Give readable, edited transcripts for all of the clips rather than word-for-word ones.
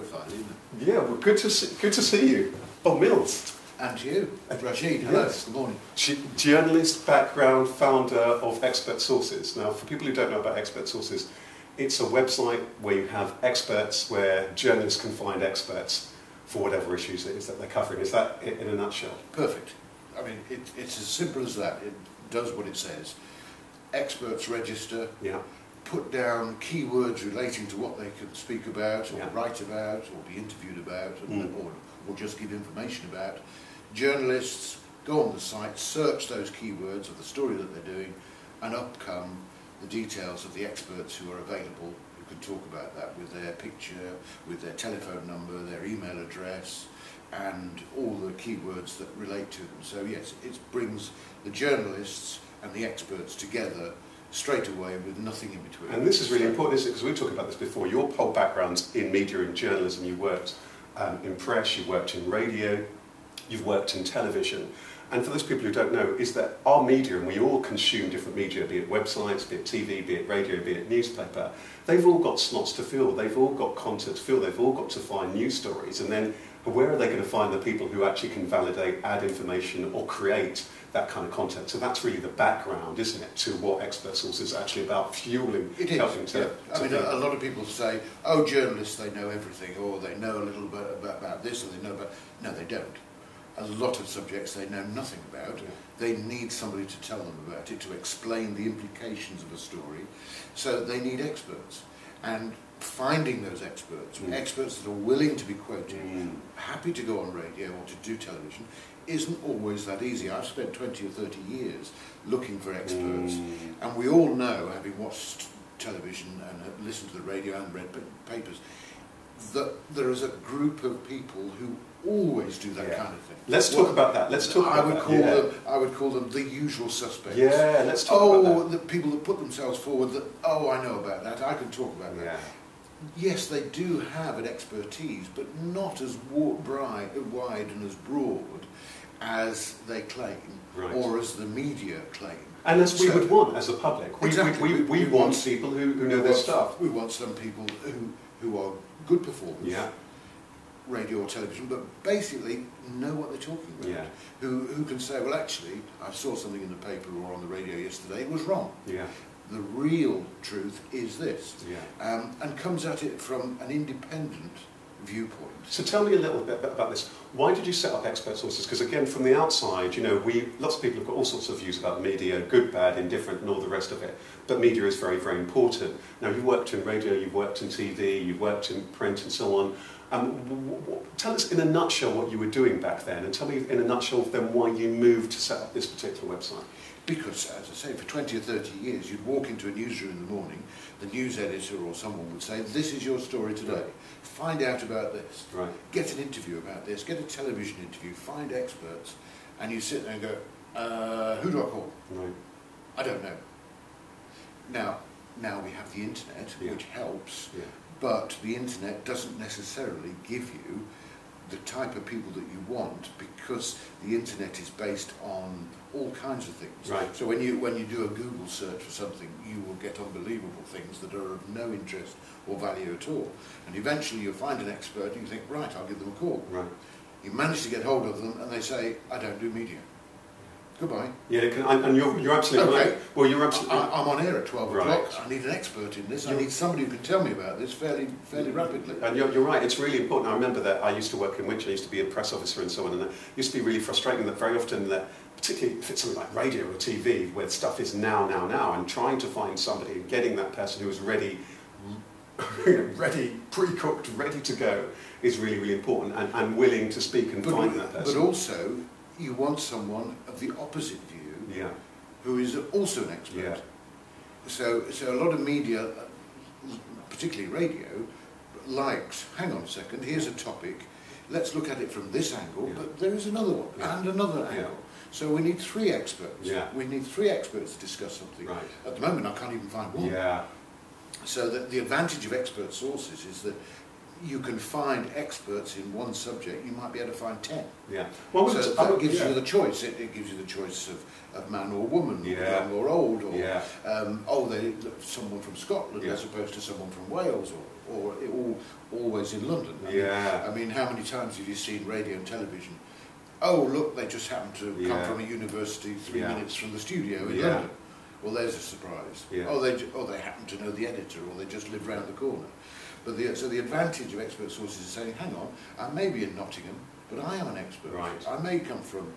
profile, isn't it? Yeah, well, good to see you. Bob Mills. And you, Rasheed. Hello, Yes. good morning. Journalist, background, founder of Expert Sources. Now, for people who don't know about Expert Sources, it's a website where you have experts, where journalists can find experts for whatever issues it is that they're covering. Is that it in a nutshell? Perfect. I mean, it's as simple as that. It does what it says. Experts register, Yeah. put down keywords relating to what they can speak about, or Yeah. write about, or be interviewed about, or just give information about. Journalists go on the site, search those keywords of the story that they're doing, and up come the details of the experts who are available, who can talk about that with their picture, with their telephone number, their email address, and all the keywords that relate to them. So yes, it brings the journalists and the experts together straight away with nothing in between. And this is really important, isn't it? Because we talked about this before. Your whole background's in media and journalism. You worked in press, you worked in radio, you've worked in television. And for those people who don't know, is that our media, and we all consume different media, be it websites, be it TV, be it radio, be it newspaper, they've all got slots to fill, they've all got content to fill, they've all got to find news stories. And then where are they going to find the people who actually can validate, add information, or create that kind of content? So that's really the background, isn't it, to what Expert Source is actually about, fueling, it is, helping to... yeah. I mean, a lot of people say, oh, journalists, they know everything, or they know a little bit about this, or they know about... No, they don't. A lot of subjects they know nothing about. Yeah. They need somebody to tell them about it, to explain the implications of a story. So they need experts. And finding those experts, experts that are willing to be quoted, happy to go on radio or to do television, isn't always that easy. I've spent 20 or 30 years looking for experts, and we all know, having watched television and listened to the radio and read papers, that there is a group of people who always do that kind of thing. Let's talk about that. Let's talk about that. I would call them the usual suspects. Yeah, let's talk about that. The people that put themselves forward that, oh, I know about that, I can talk about that. Yeah. Yes, they do have an expertise, but not as wide and as broad as they claim, or as the media claim. And as we would want as a public. We want people who know their stuff. We want some people who are good performers. Yeah. Radio or television, but basically know what they're talking about. Yeah. Who can say, well, actually, I saw something in the paper or on the radio yesterday, it was wrong. Yeah. The real truth is this. Yeah. And comes at it from an independent viewpoint. So tell me a little bit about this. Why did you set up Expert Sources? Because again, from the outside, you know, lots of people have got all sorts of views about media, good, bad, indifferent, and all the rest of it. But media is very, very important. Now, you've worked in radio, you've worked in TV, you've worked in print, and so on. Tell us in a nutshell what you were doing back then, and tell me in a nutshell then why you moved to set up this particular website. Because, as I say, for 20 or 30 years, you'd walk into a newsroom in the morning, the news editor or someone would say, this is your story today, find out about this, get an interview about this, get a television interview, find experts, and you sit there and go, who do I call? I don't know. Now we have the internet, which helps, but the internet doesn't necessarily give you the type of people that you want, because the internet is based on all kinds of things. So when you do a Google search for something, you will get unbelievable things that are of no interest or value at all. And eventually you'll find an expert and you think, right, I'll give them a call. You manage to get hold of them and they say, I don't do media. Goodbye. Yeah, and you're absolutely right. Well, you're absolutely. I'm on air at 12 o'clock. I need an expert in this. I need somebody who can tell me about this fairly rapidly. And you're right. It's really important. I remember that I used to work in Winch. I used to be a press officer and so on, and it used to be really frustrating that very often that, particularly if it's something like radio or TV, where stuff is now, and trying to find somebody and getting that person who is ready, pre-cooked, ready to go, is really, really important, and willing to speak and find that person. But also, you want someone of the opposite view, who is also an expert. So a lot of media, particularly radio, likes, hang on a second, here's a topic, let's look at it from this angle, but there is another one, and another angle. So we need 3 experts. We need 3 experts to discuss something. At the moment I can't even find one. So the advantage of Expert Sources is that you can find experts in one subject, you might be able to find 10. Well, so that gives you the choice. It gives you the choice of man or woman, young or old, or someone from Scotland as opposed to someone from Wales, or always in London. I mean, how many times have you seen radio and television? Oh, look, they just happen to come from a university 3 minutes from the studio in London. Well, there's a surprise. Oh, they happen to know the editor, or they just live round the corner. But so the advantage of expert sources is saying, hang on, I may be in Nottingham, but I am an expert. Right. I may come from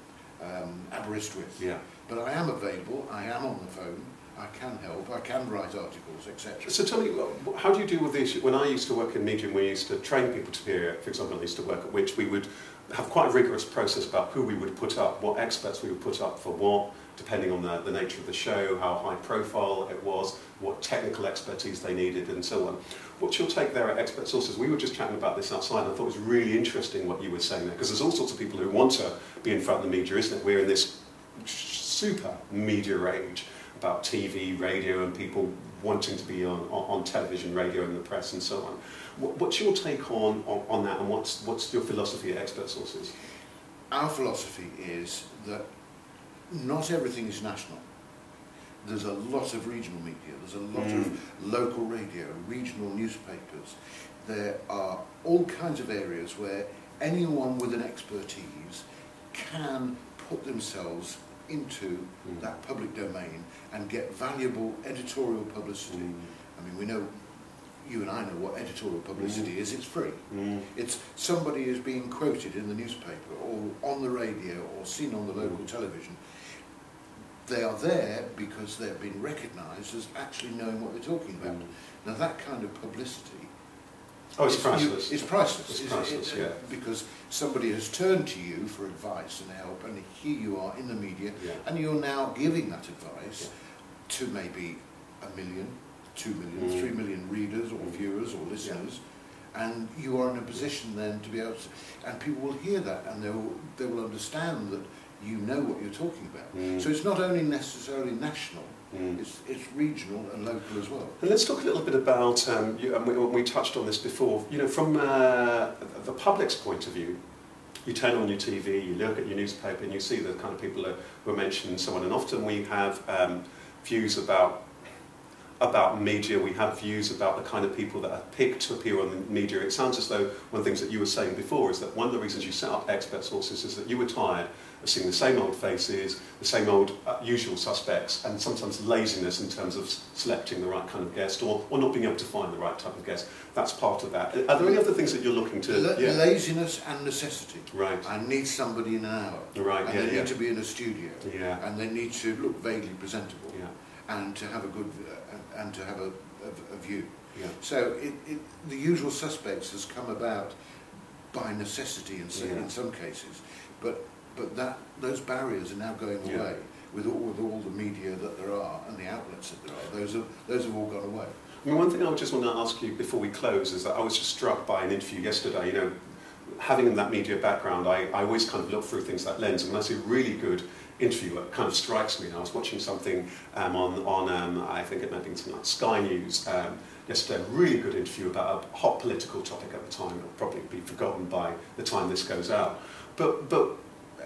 Aberystwyth, but I am available, I am on the phone, I can help, I can write articles, etc. So tell me, how do you deal with the issue? When I used to work in media, and we used to train people to be, for example, I used to work at which we would have quite a rigorous process about who we would put up, what experts we would put up for what, depending on the nature of the show, how high profile it was, what technical expertise they needed, and so on. What's your take there at expert sources? We were just chatting about this outside, and I thought it was really interesting what you were saying there, because there's all sorts of people who want to be in front of the media, isn't it? We're in this super media age about TV, radio, and people wanting to be on television, radio, and the press, and so on. What's your take on that, and what's your philosophy at expert sources? Our philosophy is that not everything is national. There's a lot of regional media, there's a lot of local radio, regional newspapers. There are all kinds of areas where anyone with an expertise can put themselves into that public domain and get valuable editorial publicity. I mean, we know, you and I know what editorial publicity is. It's free. It's somebody is being quoted in the newspaper or on the radio or seen on the local television. They are there because they've been recognised as actually knowing what they're talking about. Now that kind of publicity, it's priceless. It's priceless. It's priceless, because somebody has turned to you for advice and help, and here you are in the media, and you're now giving that advice to maybe 1 million, 2 million, 3 million readers or viewers or listeners, and you are in a position then to be able to, and people will hear that and they will understand that you know what you're talking about. So it's not only necessarily national, it's regional and local as well. And let's talk a little bit about, and we touched on this before, you know, from the public's point of view. You turn on your TV, you look at your newspaper, and you see the kind of people who are mentioned and so on. And often we have views about media, we have views about the kind of people that are picked to appear on the media. It sounds as though one of the things that you were saying before is that one of the reasons you set up expert sources is that you were tired of seeing the same old faces, the same old usual suspects, and sometimes laziness in terms of selecting the right kind of guest or not being able to find the right type of guest. That's part of that. Are there any other things that you're looking to... Laziness and necessity. Right. I need somebody in an hour. Right, and they need to be in a studio. Yeah. And they need to look vaguely presentable. Yeah. And to have a good... and to have a view. Yeah. So the usual suspects has come about by necessity in some cases, but those barriers are now going away with all the media that there are and the outlets that there are. Those have all gone away. I mean, one thing I would just want to ask you before we close is that I was just struck by an interview yesterday. You know, having that media background, I always kind of look through things like lens, and when I see a really good interview, it kind of strikes me. And I was watching something on I think it might be something like Sky News yesterday, a really good interview about a hot political topic at the time. It'll probably be forgotten by the time this goes out. But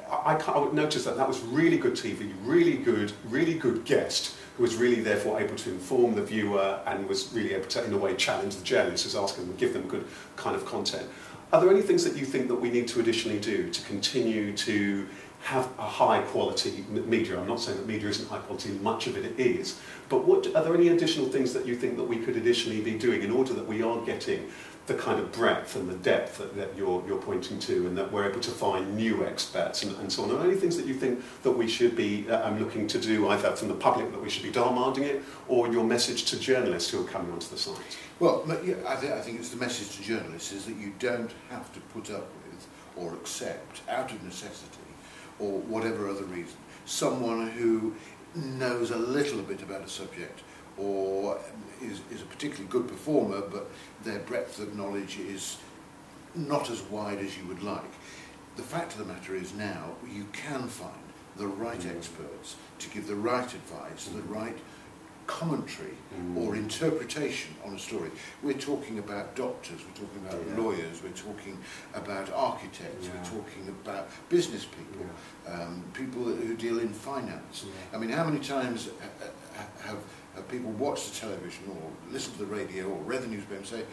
I would notice that was really good TV, really good guest, who was really therefore able to inform the viewer and was really able to, in a way, challenge the journalists, who's asking them and give them good kind of content. Are there any things that you think that we need to additionally do to continue to have a high quality media? I'm not saying that media isn't high quality, much of it is, but are there any additional things that you think that we could additionally be doing in order that we are getting the kind of breadth and the depth that you're pointing to, and that we're able to find new experts and so on? Are there any things that you think that we should be looking to do, either from the public, that we should be demanding it, or your message to journalists who are coming onto the site? Well, I think it's the message to journalists is that you don't have to put up with or accept, out of necessity or whatever other reason, someone who knows a little bit about a subject or is a particularly good performer, but their breadth of knowledge is not as wide as you would like. The fact of the matter is now you can find the right experts to give the right advice, the right commentary or interpretation on a story. We're talking about doctors, we're talking about lawyers, we're talking about architects, we're talking about business people, people who deal in finance. I mean, how many times have people watched the television or listened to the radio or read the newspaper and say,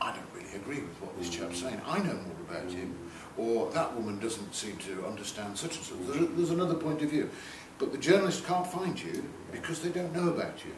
I don't really agree with what this chap's saying. I know more about him. Or that woman doesn't seem to understand such and such. There's another point of view. But the journalist can't find you because they don't know about you.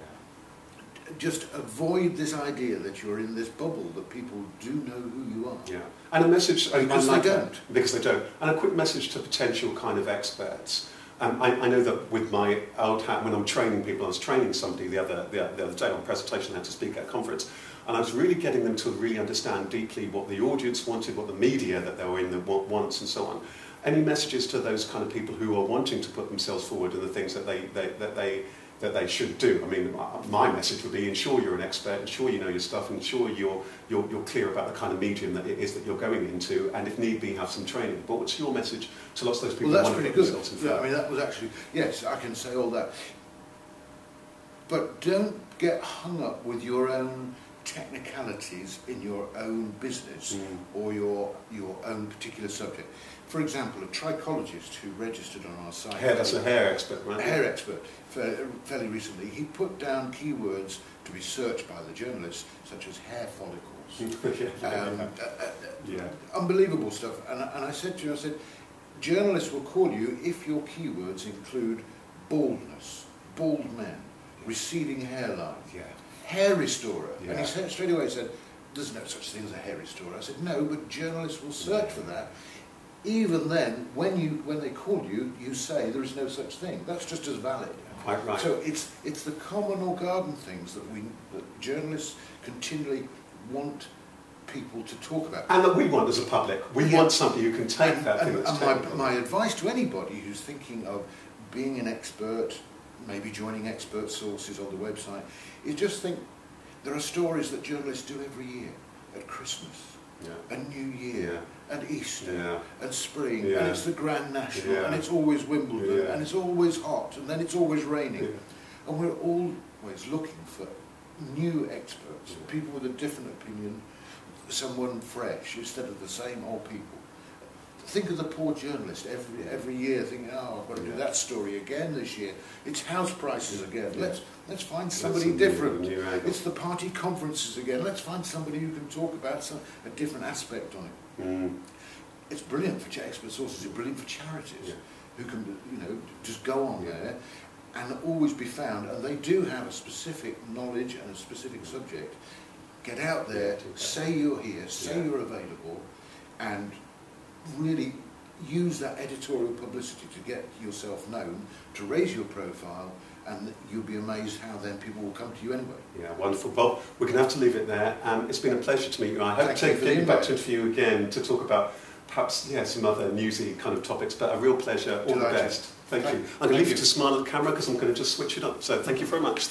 Just avoid this idea that you're in this bubble, that people do know who you are. Yeah. And a message... Because they don't. Because they don't. And a quick message to potential kind of experts. I know that with my old hat, when I'm training people, I was training somebody the other day on a presentation, I had to speak at a conference, and I was really getting them to really understand deeply what the audience wanted, what the media that they were in wants, and so on. Any messages to those kind of people who are wanting to put themselves forward and the things that they should do? I mean, my message would be: ensure you're an expert, ensure you know your stuff, ensure you're clear about the kind of medium that it is that you're going into, and if need be, have some training. But what's your message to lots of those people? Well, that's who want pretty to put themselves in good. Yeah, front? I mean, that was actually, yes, I can say all that. But don't get hung up with your own technicalities in your own business or your own particular subject. For example, a trichologist who registered on our site... That's a hair expert, right? A hair expert, fairly recently. He put down keywords to be searched by the journalists, such as hair follicles. Unbelievable stuff. And I said to him, journalists will call you if your keywords include baldness, bald men, receding hairline, hair restorer. And he said, straight away said, there's no such thing as a hair restorer. I said, no, but journalists will search for that. Even then, when they call you, you say there is no such thing. That's just as valid. Quite right. So it's the common or garden things that journalists continually want people to talk about. And that we want as a public. We want somebody who can take that thing that's technical. My advice to anybody who's thinking of being an expert, maybe joining expert sources on the website, is just think there are stories that journalists do every year at Christmas, and New Year, and Easter, and spring, and it's the Grand National, and it's always Wimbledon, and it's always hot, and then it's always raining. And we're always looking for new experts, people with a different opinion, someone fresh, instead of the same old people. Think of the poor journalist every year thinking, oh, I've got to do that story again this year. It's house prices again. Let's find somebody different. It's the party conferences again. Let's find somebody who can talk about a different aspect on it. It's brilliant for expert sources. It's brilliant for charities who can, just go on there and always be found. And they do have a specific knowledge and a specific subject. Get out there, say you're here, say you're available, and really use that editorial publicity to get yourself known, to raise your profile, and you'll be amazed how then people will come to you anyway. Yeah, wonderful. Bob, we're going to have to leave it there. It's been a pleasure to meet you. I hope to get you back to interview again to talk about perhaps some other newsy kind of topics, but a real pleasure. All the best. Thank you. I'm going to leave you to smile at the camera because I'm going to just switch it up. So thank you very much.